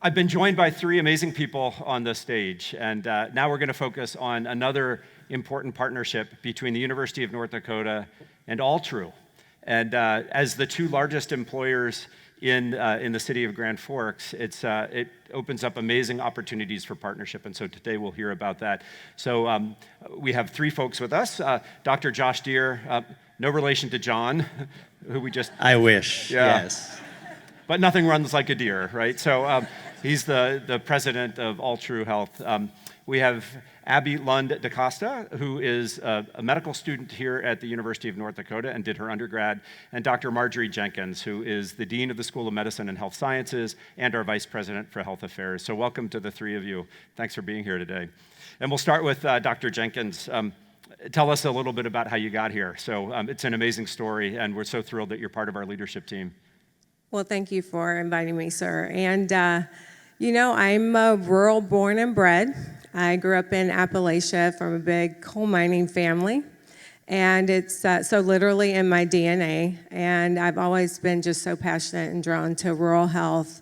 I've been joined by three amazing people on the stage, and now we're going to focus on another important partnership between the University of North Dakota and Altru. And as the two largest employers in the city of Grand Forks, it opens up amazing opportunities for partnership, and so today we'll hear about that. So we have three folks with us. Dr. Josh Deere, no relation to John, who we just... I wish, yeah. Yes. But nothing runs like a deer, right? So he's the president of Altru Health. We have Abby Lund Costa, who is a medical student here at the University of North Dakota and did her undergrad, and Dr. Marjorie Jenkins, who is the dean of the School of Medicine and Health Sciences and our vice president for health affairs. So welcome to the three of you. Thanks for being here today. And we'll start with Dr. Jenkins. Tell us a little bit about how you got here. So it's an amazing story, and we're so thrilled that you're part of our leadership team. Well, thank you for inviting me, sir. And, I'm rural born and bred. I grew up in Appalachia from a big coal mining family. And it's so literally in my DNA. And I've always been just so passionate and drawn to rural health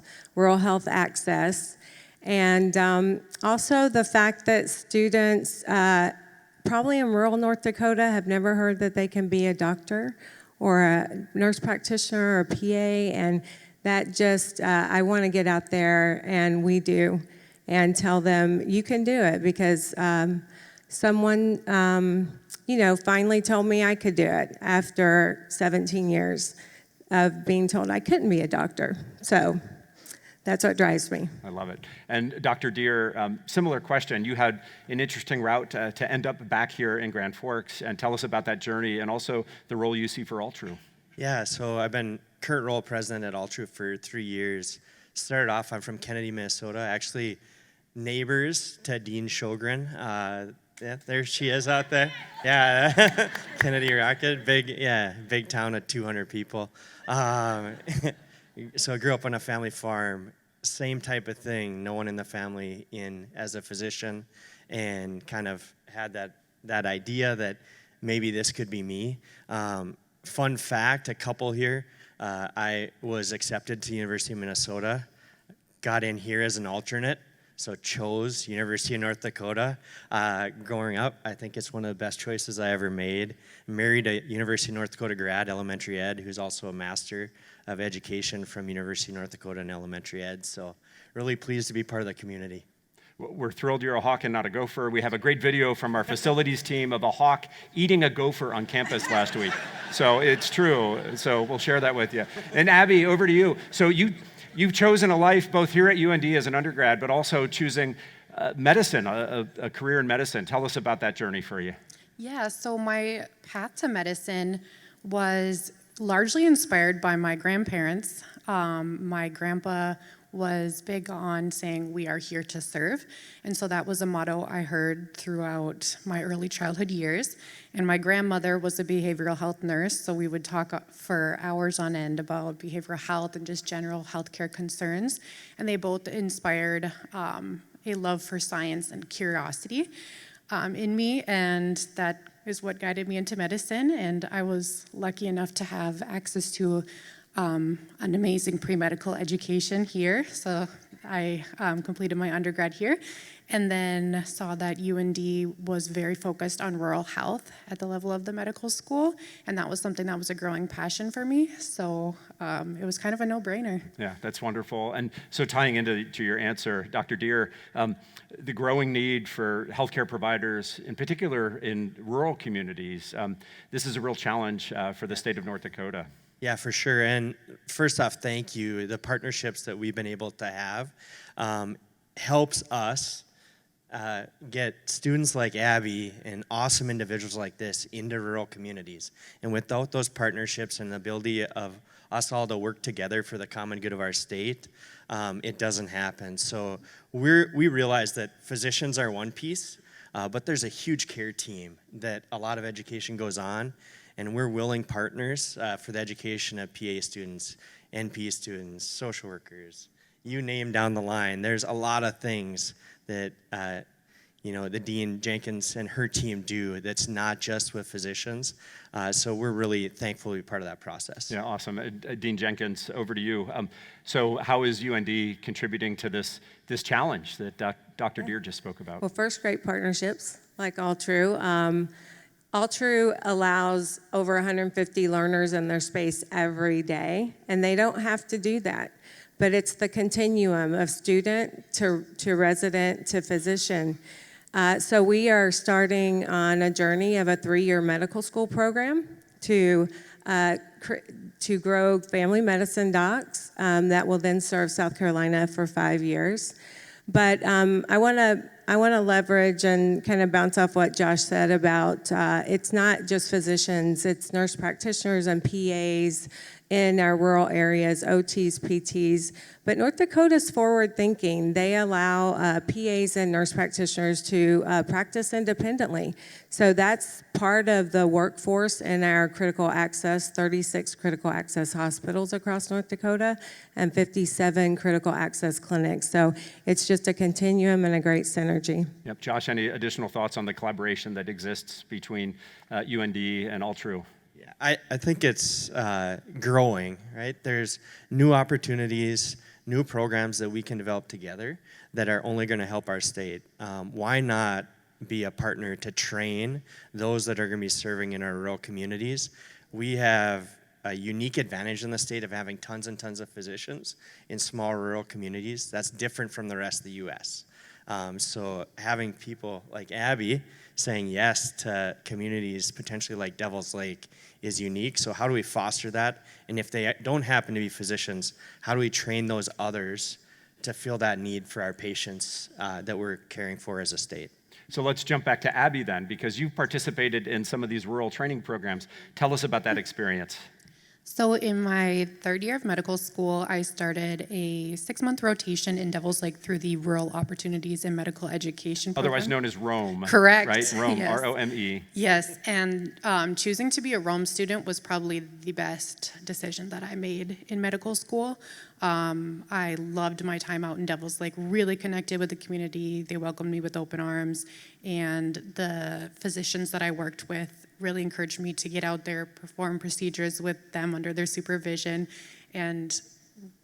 access. And also the fact that students probably in rural North Dakota have never heard that they can be a doctor or a nurse practitioner or a PA, and that just, I want to get out there, and we do, and tell them, you can do it, because someone, finally told me I could do it after 17 years of being told I couldn't be a doctor. So that's what drives me. I love it. And Dr. Deere, similar question. You had an interesting route to end up back here in Grand Forks, and tell us about that journey and also the role you see for Altru. Yeah, so I've been current role president at Altru for 3 years. Started off, I'm from Kennedy, Minnesota, actually neighbors to Dean Sjogren. Yeah, there she is out there. Yeah, Kennedy Rocket, big town of 200 people. So I grew up on a family farm, same type of thing, no one in the family in as a physician, and kind of had that idea that maybe this could be me. Fun fact, a couple here, I was accepted to the University of Minnesota, got in here as an alternate, so chose University of North Dakota. Growing up, I think it's one of the best choices I ever made. Married a University of North Dakota grad, elementary ed, who's also a master of education from University of North Dakota in elementary ed. So really pleased to be part of the community. We're thrilled you're a hawk and not a gopher. We have a great video from our facilities team of a hawk eating a gopher on campus last week. So it's true. So we'll share that with you. And Abby, over to you. So you've chosen a life both here at UND as an undergrad, but also choosing medicine, a career in medicine. Tell us about that journey for you. Yeah, so my path to medicine was largely inspired by my grandparents. My grandpa was big on saying, we are here to serve. And so that was a motto I heard throughout my early childhood years. And my grandmother was a behavioral health nurse, so we would talk for hours on end about behavioral health and just general healthcare concerns. And they both inspired a love for science and curiosity in me, and that is what guided me into medicine. And I was lucky enough to have access to an amazing pre-medical education here. So I completed my undergrad here, and then saw that UND was very focused on rural health at the level of the medical school, and that was something that was a growing passion for me. So it was kind of a no-brainer. Yeah, that's wonderful. And so tying into your answer, Dr. Deere, the growing need for healthcare providers, in particular in rural communities, this is a real challenge for the state of North Dakota. Yeah, for sure. And first off, thank you. The partnerships that we've been able to have helps us get students like Abby and awesome individuals like this into rural communities. And without those partnerships and the ability of us all to work together for the common good of our state, it doesn't happen. So we realize that physicians are one piece, but there's a huge care team that a lot of education goes on. And we're willing partners for the education of PA students, NP students, social workers, you name down the line. There's a lot of things that the Dean Jenkins and her team do that's not just with physicians. So we're really thankful to be part of that process. Yeah, awesome. Dean Jenkins, over to you. So how is UND contributing to this challenge that Dr. Deere just spoke about? Well, first, great partnerships like Altru. Altru allows over 150 learners in their space every day, and they don't have to do that. But it's the continuum of student to resident to physician. So we are starting on a journey of a 3-year medical school program to grow family medicine docs that will then serve South Carolina for 5 years. But I want to leverage and kind of bounce off what Josh said about it's not just physicians, it's nurse practitioners and PAs in our rural areas, OTs, PTs. But North Dakota's forward thinking. They allow PAs and nurse practitioners to practice independently. So that's part of the workforce in our critical access, 36 critical access hospitals across North Dakota and 57 critical access clinics. So it's just a continuum and a great synergy. Yep. Josh, any additional thoughts on the collaboration that exists between UND and Altru? Yeah, I think it's growing, right? There's new opportunities, new programs that we can develop together that are only going to help our state. Why not be a partner to train those that are going to be serving in our rural communities? We have a unique advantage in the state of having tons and tons of physicians in small rural communities. That's different from the rest of the U.S. So having people like Abby saying yes to communities potentially like Devil's Lake is unique. So how do we foster that? And if they don't happen to be physicians, how do we train those others to fill that need for our patients that we're caring for as a state? So let's jump back to Abby then, because you've participated in some of these rural training programs. Tell us about that experience. So in my 3rd year of medical school, I started a 6-month rotation in Devil's Lake through the Rural Opportunities in Medical Education program. Otherwise known as ROME. Correct. Right? ROME, Yes. R-O-M-E. Yes, and choosing to be a Rome student was probably the best decision that I made in medical school. I loved my time out in Devil's Lake, really connected with the community. They welcomed me with open arms, and the physicians that I worked with really encouraged me to get out there, perform procedures with them under their supervision, and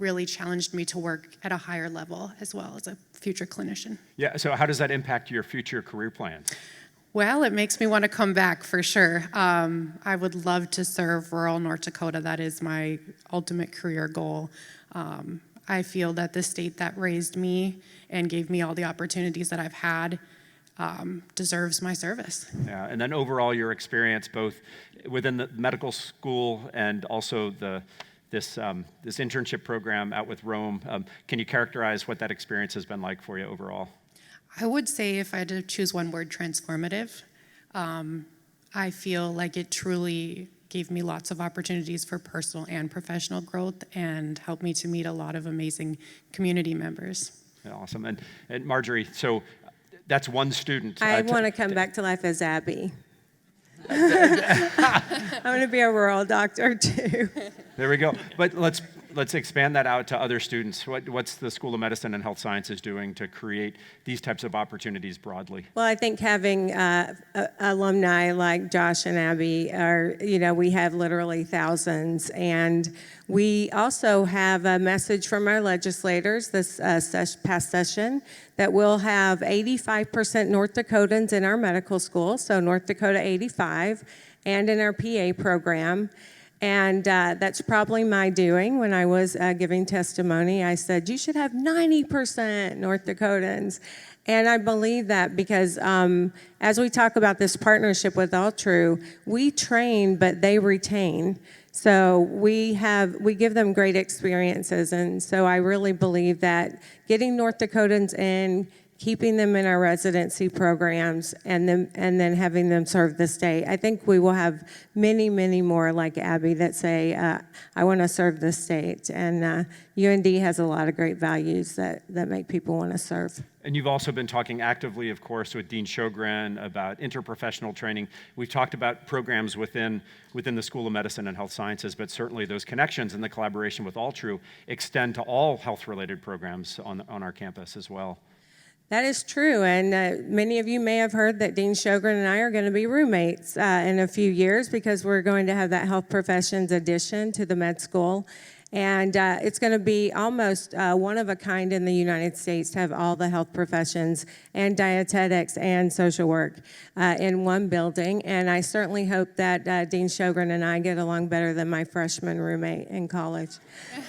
really challenged me to work at a higher level as well as a future clinician. Yeah, so how does that impact your future career plans? Well, it makes me want to come back for sure. I would love to serve rural North Dakota. That is my ultimate career goal. I feel that the state that raised me and gave me all the opportunities that I've had deserves my service. Yeah, and then overall your experience both within the medical school and also this internship program out with Rome. Can you characterize what that experience has been like for you overall? I would say if I had to choose one word, transformative. I feel like it truly gave me lots of opportunities for personal and professional growth and helped me to meet a lot of amazing community members. Yeah, awesome. And Marjorie, so that's one student. I want to come back to life as Abby. I'm going to be a rural doctor too. There we go. But let's expand that out to other students. What's the School of Medicine and Health Sciences doing to create these types of opportunities broadly? Well, I think having alumni like Josh and Abby are, we have literally thousands. And we also have a message from our legislators this past session that we'll have 85% North Dakotans in our medical school, so North Dakota 85, and in our PA program. And that's probably my doing. When I was giving testimony, I said, you should have 90% North Dakotans. And I believe that because as we talk about this partnership with Altru, we train, but they retain. So we give them great experiences. And so I really believe that getting North Dakotans in, keeping them in our residency programs, and then having them serve the state. I think we will have many, many more like Abby that say, I want to serve the state. And UND has a lot of great values that make people want to serve. And you've also been talking actively, of course, with Dean Sjogren about interprofessional training. We've talked about programs within the School of Medicine and Health Sciences, but certainly those connections and the collaboration with Altru extend to all health-related programs on our campus as well. That is true, and many of you may have heard that Dean Sjogren and I are going to be roommates in a few years because we're going to have that health professions addition to the med school. And it's going to be almost one of a kind in the United States to have all the health professions and dietetics and social work in one building. And I certainly hope that Dean Sjogren and I get along better than my freshman roommate in college.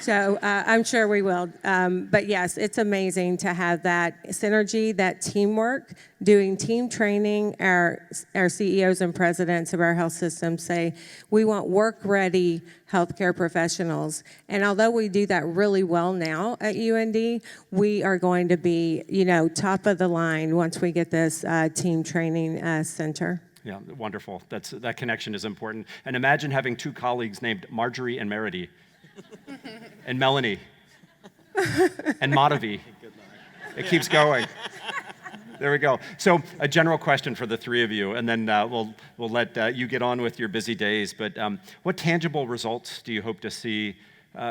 So I'm sure we will. But yes, it's amazing to have that synergy, that teamwork, doing team training. Our CEOs and presidents of our health systems say we want work-ready healthcare professionals. And although we do that really well now at UND, we are going to be, top of the line once we get this team training center. Yeah, wonderful. That connection is important. And imagine having two colleagues named Marjorie and Marity, and Melanie, and Madhavi. It keeps going. There we go. So a general question for the three of you, and then we'll let you get on with your busy days. But what tangible results do you hope to see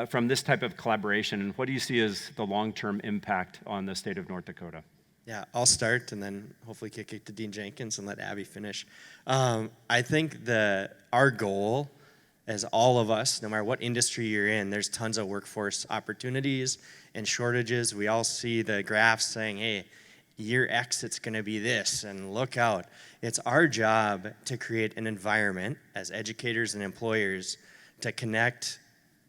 from this type of collaboration, and what do you see as the long-term impact on the state of North Dakota? Yeah, I'll start and then hopefully kick it to Dean Jenkins and let Abby finish. I think our goal as all of us, no matter what industry you're in, there's tons of workforce opportunities and shortages. We all see the graphs saying, hey, year X, it's going to be this, and look out. It's our job to create an environment as educators and employers to connect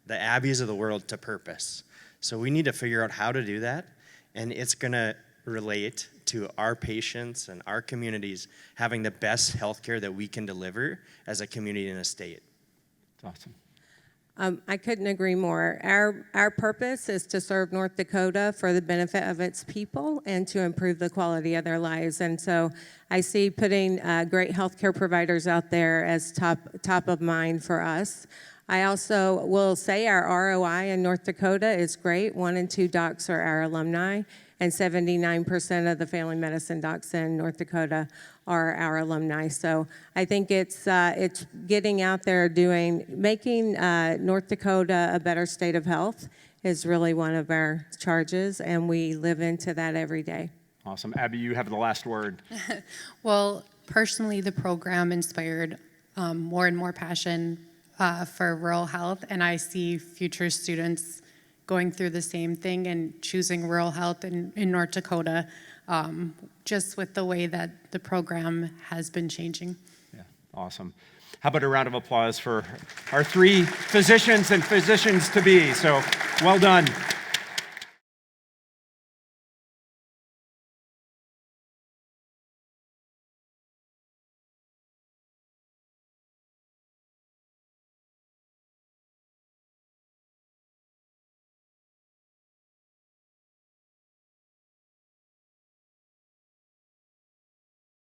the Abbeys of the world to purpose. So we need to figure out how to do that, and it's going to relate to our patients and our communities having the best healthcare that we can deliver as a community and a state. That's awesome. I couldn't agree more. Our purpose is to serve North Dakota for the benefit of its people and to improve the quality of their lives. And so I see putting great healthcare providers out there as top of mind for us. I also will say our ROI in North Dakota is great. 1 in 2 docs are our alumni, and 79% of the family medicine docs in North Dakota are our alumni. So I think it's getting out there making North Dakota a better state of health is really one of our charges, and we live into that every day. Awesome. Abby, you have the last word. Well, personally, the program inspired more and more passion for rural health, and I see future students going through the same thing and choosing rural health in North Dakota, just with the way that the program has been changing. Yeah, awesome. How about a round of applause for our three physicians and physicians-to-be? So well done.